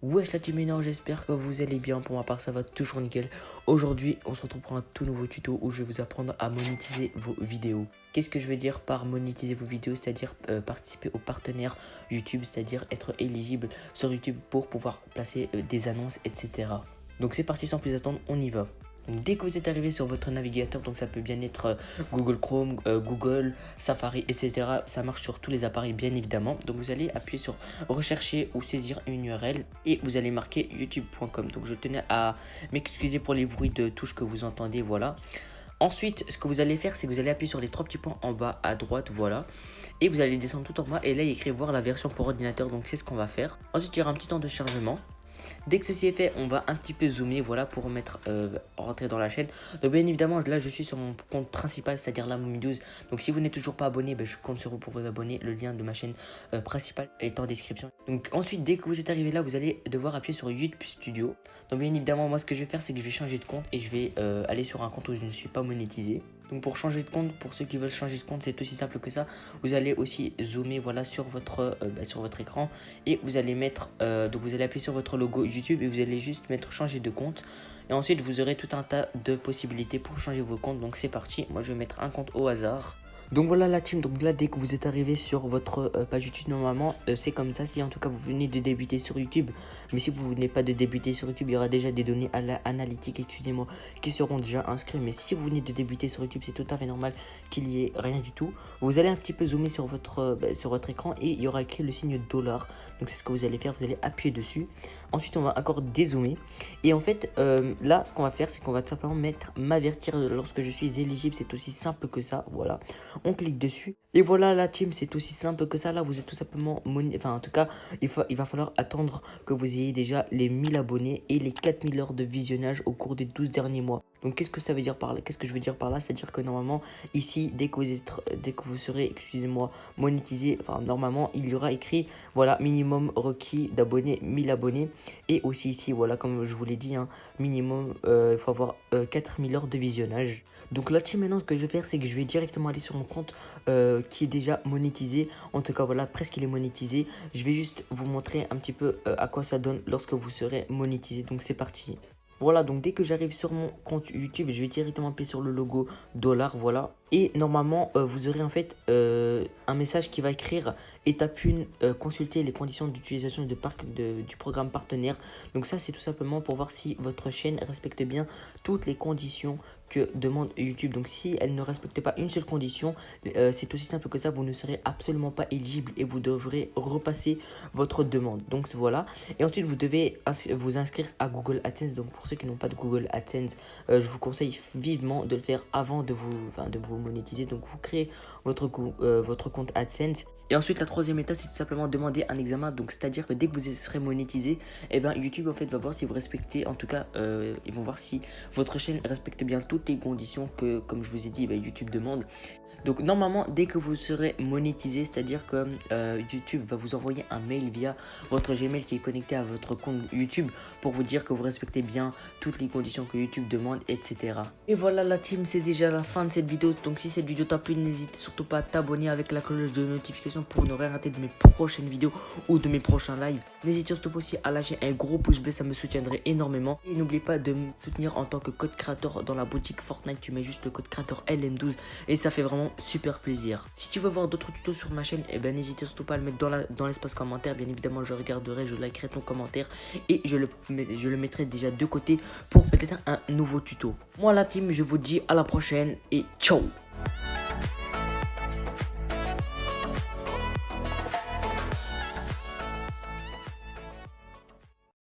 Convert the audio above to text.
Wesh la team énorme, j'espère que vous allez bien. Pour ma part ça va toujours nickel. Aujourd'hui on se retrouve pour un tout nouveau tuto où je vais vous apprendre à monétiser vos vidéos. Qu'est-ce que je veux dire par monétiser vos vidéos? C'est-à-dire participer aux partenaires YouTube, c'est-à-dire être éligible sur YouTube pour pouvoir placer des annonces, etc. Donc c'est parti, sans plus attendre, on y va. Donc, dès que vous êtes arrivé sur votre navigateur, donc ça peut bien être Google Chrome, Google, Safari, etc. Ça marche sur tous les appareils bien évidemment. Donc vous allez appuyer sur rechercher ou saisir une URL et vous allez marquer youtube.com. Donc je tenais à m'excuser pour les bruits de touches que vous entendez, voilà. Ensuite, ce que vous allez faire, c'est que vous allez appuyer sur les trois petits points en bas à droite, voilà. Et vous allez descendre tout en bas et là il y a écrit voir la version pour ordinateur, donc c'est ce qu'on va faire. Ensuite, il y aura un petit temps de chargement. Dès que ceci est fait, on va un petit peu zoomer, voilà, pour rentrer dans la chaîne. Donc bien évidemment, là je suis sur mon compte principal, c'est-à-dire la Momie 12. Donc si vous n'êtes toujours pas abonné, je compte sur vous pour vous abonner. Le lien de ma chaîne principale est en description. Donc ensuite, dès que vous êtes arrivé là, vous allez devoir appuyer sur YouTube Studio. Donc bien évidemment, moi ce que je vais faire, c'est que je vais changer de compte et je vais aller sur un compte où je ne suis pas monétisé. Donc pour changer de compte, pour ceux qui veulent changer de compte, c'est aussi simple que ça. Vous allez aussi zoomer, voilà, sur votre écran et vous allez mettre, donc vous allez appuyer sur votre logo YouTube et vous allez juste mettre changer de compte. Et ensuite vous aurez tout un tas de possibilités pour changer vos comptes. Donc c'est parti, moi je vais mettre un compte au hasard. Donc voilà la team, donc là dès que vous êtes arrivé sur votre page YouTube, normalement c'est comme ça. Si en tout cas vous venez de débuter sur YouTube, mais si vous venez pas de débuter sur YouTube, il y aura déjà des données analytiques, excusez-moi, qui seront déjà inscrits. Mais si vous venez de débuter sur YouTube, c'est tout à fait normal qu'il y ait rien du tout. Vous allez un petit peu zoomer sur votre écran et il y aura écrit le signe dollar. Donc c'est ce que vous allez faire, vous allez appuyer dessus. Ensuite on va encore dézoomer et en fait là ce qu'on va faire, c'est qu'on va tout simplement m'avertir lorsque je suis éligible. C'est aussi simple que ça, voilà. On clique dessus et voilà la team, c'est aussi simple que ça. Là vous êtes tout simplement enfin en tout cas il va falloir attendre que vous ayez déjà les 1000 abonnés et les 4000 heures de visionnage au cours des 12 derniers mois. Donc qu'est-ce que ça veut dire par là? Qu'est-ce que je veux dire par là? C'est-à-dire que normalement ici dès que vous serez, excusez-moi, monétisé, enfin normalement il y aura écrit voilà minimum requis d'abonnés 1000 abonnés. Et aussi ici voilà, comme je vous l'ai dit, hein, minimum il faut avoir 4000 heures de visionnage. Donc là team, maintenant ce que je vais faire, c'est que je vais directement aller sur mon compte qui est déjà monétisé. En tout cas voilà, presque il est monétisé. Je vais juste vous montrer un petit peu à quoi ça donne lorsque vous serez monétisé. Donc c'est parti. Voilà, donc dès que j'arrive sur mon compte YouTube, je vais directement appuyer sur le logo dollar, voilà. Et normalement, vous aurez en fait un message qui va écrire étape 1, consulter les conditions d'utilisation du programme partenaire. Donc ça, c'est tout simplement pour voir si votre chaîne respecte bien toutes les conditions que demande YouTube. Donc si elle ne respecte pas une seule condition, c'est aussi simple que ça, vous ne serez absolument pas éligible et vous devrez repasser votre demande. Donc voilà. Et ensuite, vous devez vous inscrire à Google AdSense. Donc pour ceux qui n'ont pas de Google AdSense, je vous conseille vivement de le faire avant de vous monétiser. Donc vous créez votre compte AdSense. Et ensuite la troisième étape, c'est tout simplement demander un examen. Donc c'est à dire que dès que vous serez monétisé, YouTube en fait va voir si vous respectez, en tout cas ils vont voir si votre chaîne respecte bien toutes les conditions que, comme je vous ai dit, YouTube demande. Donc normalement dès que vous serez monétisé, c'est à dire que YouTube va vous envoyer un mail via votre Gmail qui est connecté à votre compte YouTube pour vous dire que vous respectez bien toutes les conditions que YouTube demande, etc. Et voilà la team, c'est déjà la fin de cette vidéo. Donc si cette vidéo t'a plu, n'hésite surtout pas à t'abonner avec la cloche de notification pour ne rien rater de mes prochaines vidéos ou de mes prochains lives. N'hésite surtout pas aussi à lâcher un gros pouce bleu, ça me soutiendrait énormément. Et n'oublie pas de me soutenir en tant que code créateur dans la boutique Fortnite. Tu mets juste le code créateur LM12 et ça fait vraiment super plaisir. Si tu veux voir d'autres tutos sur ma chaîne, n'hésite surtout pas à le mettre dans l'espace commentaire. Bien évidemment, je regarderai, je likerai ton commentaire et je le mettrai déjà de côté pour peut-être un nouveau tuto. Moi la team, je vous dis à la prochaine et ciao.